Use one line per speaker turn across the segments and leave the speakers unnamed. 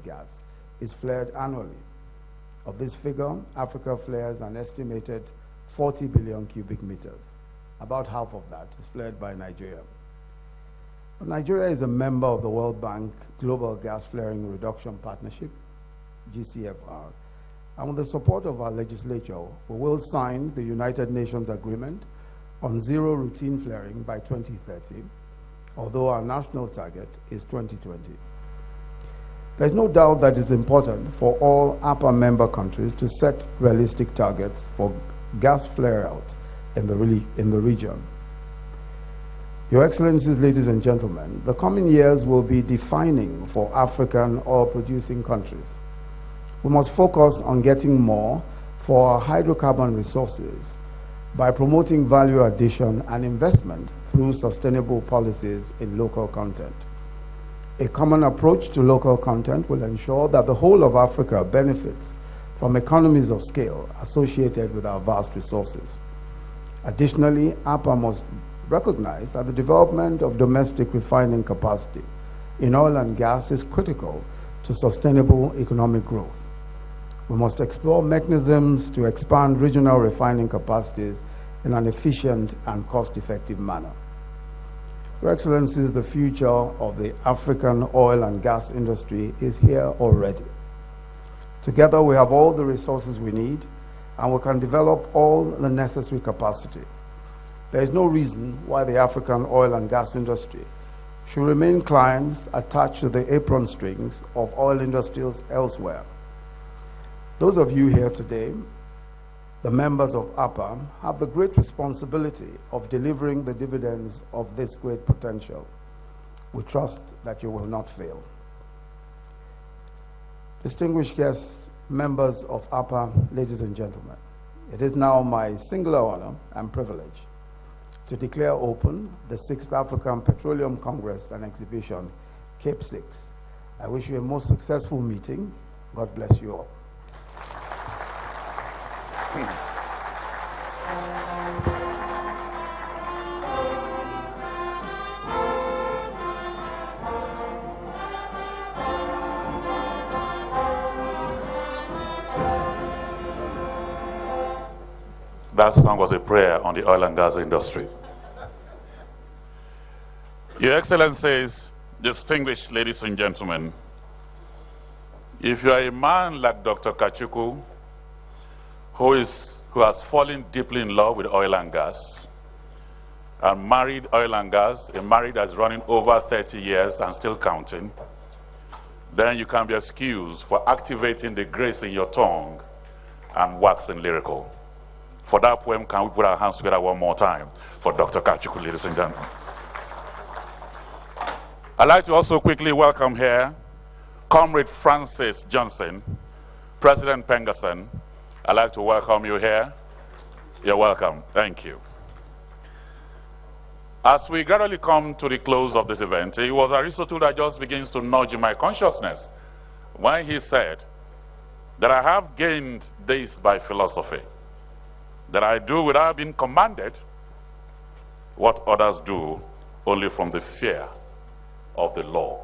gas is flared annually. Of this figure, Africa flares an estimated 40 billion cubic meters. About half of that is flared by Nigeria. Nigeria is a member of the World Bank Global Gas Flaring Reduction Partnership, GCFR, and with the support of our legislature, we will sign the United Nations Agreement on zero routine flaring by 2030, although our national target is 2020. There's no doubt that it's important for all APA member countries to set realistic targets for gas flare-out in the region. Your Excellencies, ladies and gentlemen, the coming years will be defining for African oil-producing countries. We must focus on getting more for our hydrocarbon resources by promoting value addition and investment through sustainable policies in local content. A common approach to local content will ensure that the whole of Africa benefits from economies of scale associated with our vast resources. Additionally, APA must recognize that the development of domestic refining capacity in oil and gas is critical to sustainable economic growth. We must explore mechanisms to expand regional refining capacities in an efficient and cost-effective manner. Your Excellencies, the future of the African oil and gas industry is here already. Together, we have all the resources we need, and we can develop all the necessary capacity. There is no reason why the African oil and gas industry should remain clients attached to the apron strings of oil industries elsewhere. Those of you here today, the members of APA, have the great responsibility of delivering the dividends of this great potential. We trust that you will not fail. Distinguished guests, members of APA, ladies and gentlemen, it is now my singular honor and privilege to declare open the 6th African Petroleum Congress and Exhibition, Cape 6. I wish you a most successful meeting. God bless you all.
That song was a prayer on the oil and gas industry. Your Excellencies, distinguished ladies and gentlemen, if you are a man like Dr. Kachukwu, who has fallen deeply in love with oil and gas, and married oil and gas, a marriage that's running over 30 years and still counting, then you can be excused for activating the grace in your tongue and waxing lyrical. For that poem, can we put our hands together one more time for Dr. Kachukwu, ladies and gentlemen? I'd like to also quickly welcome here Comrade Francis Johnson, President Pengerson. I'd like to welcome you here. You're welcome. Thank you. As we gradually come to the close of this event, it was Aristotle that just begins to nudge my consciousness when he said that I have gained this by philosophy, that I do without being commanded what others do only from the fear of the law.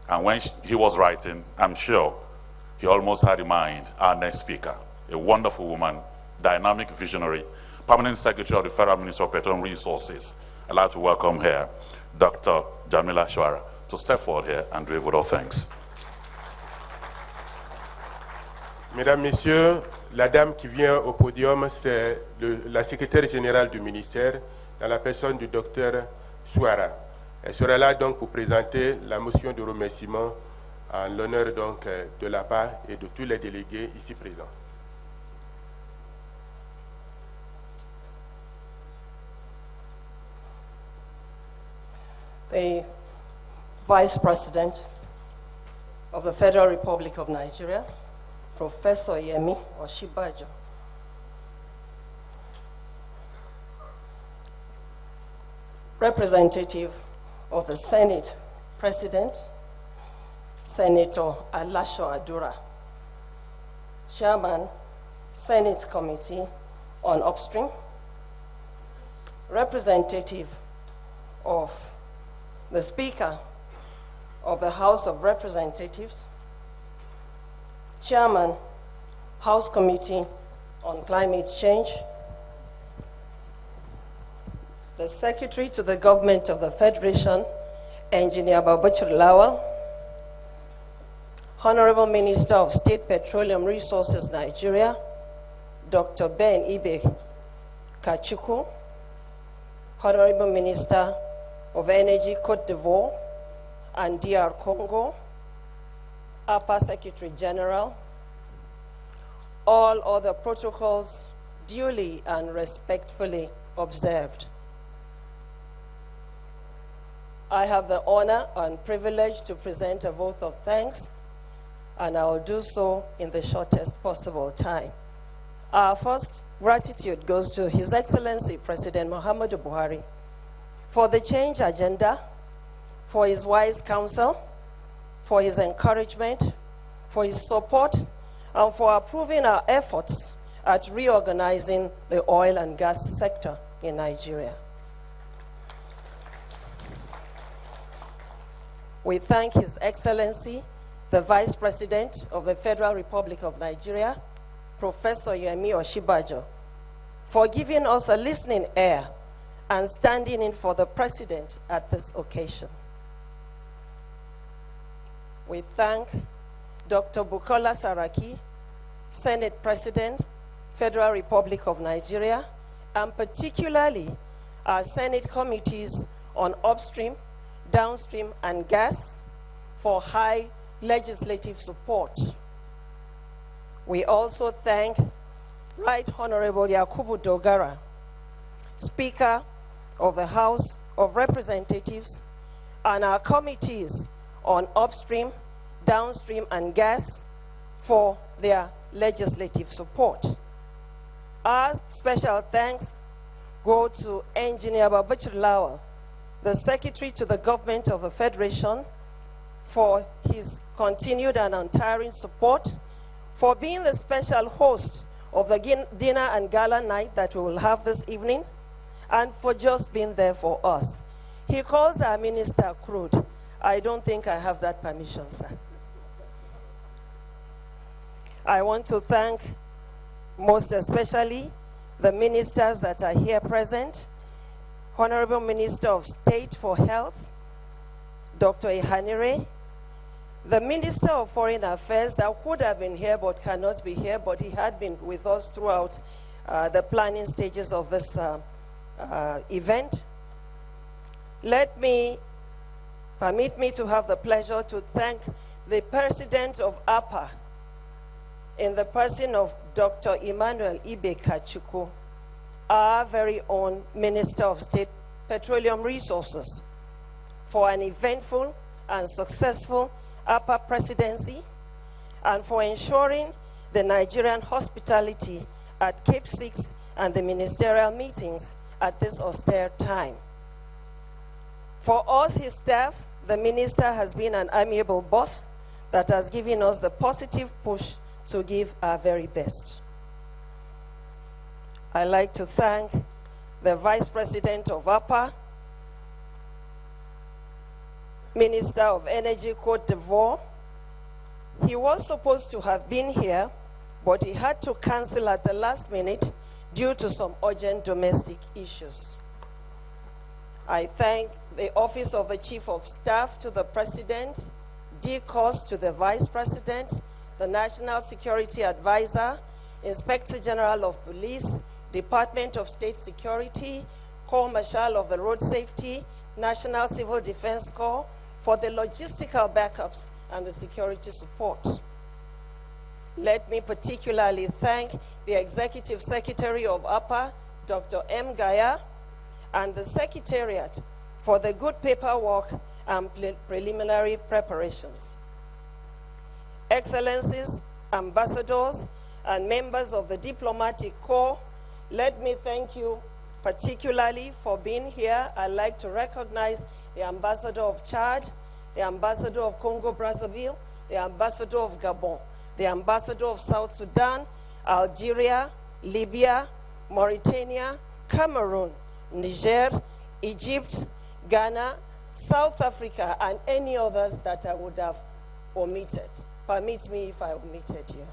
And when he was writing, I'm sure he almost had in mind our next speaker, a wonderful woman, dynamic visionary, Permanent Secretary of the Federal Ministry of Petroleum Resources. I'd like to welcome here Dr. Jamila Shwara to step forward here and do a vote of thanks.
Mesdames, Messieurs, la dame qui vient au podium, c'est la secrétaire générale du ministère, dans la personne du docteur Shwara. Elle sera là donc pour présenter la motion de remerciement en l'honneur donc de l'APA et de tous les délégués ici présents.
The Vice President of the Federal Republic of Nigeria, Professor Yemi Oshibajo. Representative of the Senate President, Senator Alasho Adura. Chairman, Senate Committee on Upstream. Representative of the Speaker of the House of Representatives, Chairman, House Committee on Climate Change, the Secretary to the Government of the Federation, Engineer Babachir Lawal, Honorable Minister of State Petroleum Resources Nigeria, Dr. Ben Ibe Kachuku, Honorable Minister of Energy Cote d'Ivoire and DR Congo, APA Secretary General, all other protocols duly and respectfully observed. I have the honor and privilege to present a vote of thanks, and I will do so in the shortest possible time. Our first gratitude goes to His Excellency President Muhammadu Buhari for the change agenda, for his wise counsel, for his encouragement, for his support, and for approving our efforts at reorganizing the oil and gas sector in Nigeria. We thank His Excellency, the Vice President of the Federal Republic of Nigeria, Professor Yemi Osinbajo, for giving us a listening ear and standing in for the President at this occasion. We thank Dr. Bukola Saraki, Senate President, Federal Republic of Nigeria, and particularly our Senate committees on upstream, downstream, and gas for high legislative support. We also thank Right Honorable Yakubu Dogara, Speaker of the House of Representatives, and our committees on upstream, downstream, and gas for their legislative support. Our special thanks go to Engineer Babachir Lawal, the Secretary to the Government of the Federation, for his continued and untiring support, for being the special host of the dinner and gala night that we will have this evening, and for just being there for us. He calls our minister crude. I don't think I have that permission, sir. I want to thank most especially the ministers that are here present. Honorable Minister of State for Health, Dr. Ihanire, the Minister of Foreign Affairs that would have been here but cannot be here, but he had been with us throughout the planning stages of this event. Permit me to have the pleasure to thank the President of APA in the person of Dr. Emmanuel Ibe Kachuku, our very own Minister of State Petroleum Resources, for an eventful and successful APA presidency and for ensuring the Nigerian hospitality at Cape 6 and the ministerial meetings at this austere time. For us, his staff, the minister has been an amiable boss that has given us the positive push to give our very best. I'd like to thank the Vice President of APA, Minister of Energy Cote d'Ivoire. He was supposed to have been here, but he had to cancel at the last minute due to some urgent domestic issues. I thank the Office of the Chief of Staff to the President, DCOS to the Vice President, the National Security Advisor, Inspector General of Police, Department of State Security, Corps Marshal of the Road Safety, National Civil Defense Corps, for the logistical backups and the security support. Let me particularly thank the Executive Secretary of APA, Dr. M. Gaya, and the Secretariat for the good paperwork and preliminary preparations. Excellencies, ambassadors, and members of the Diplomatic Corps, let me thank you particularly for being here. I'd like to recognize the Ambassador of Chad, the Ambassador of Congo-Brazzaville, the Ambassador of Gabon, the Ambassador of South Sudan, Algeria, Libya, Mauritania, Cameroon, Niger, Egypt, Ghana, South Africa, and any others that I would have omitted. Permit me if I omitted you.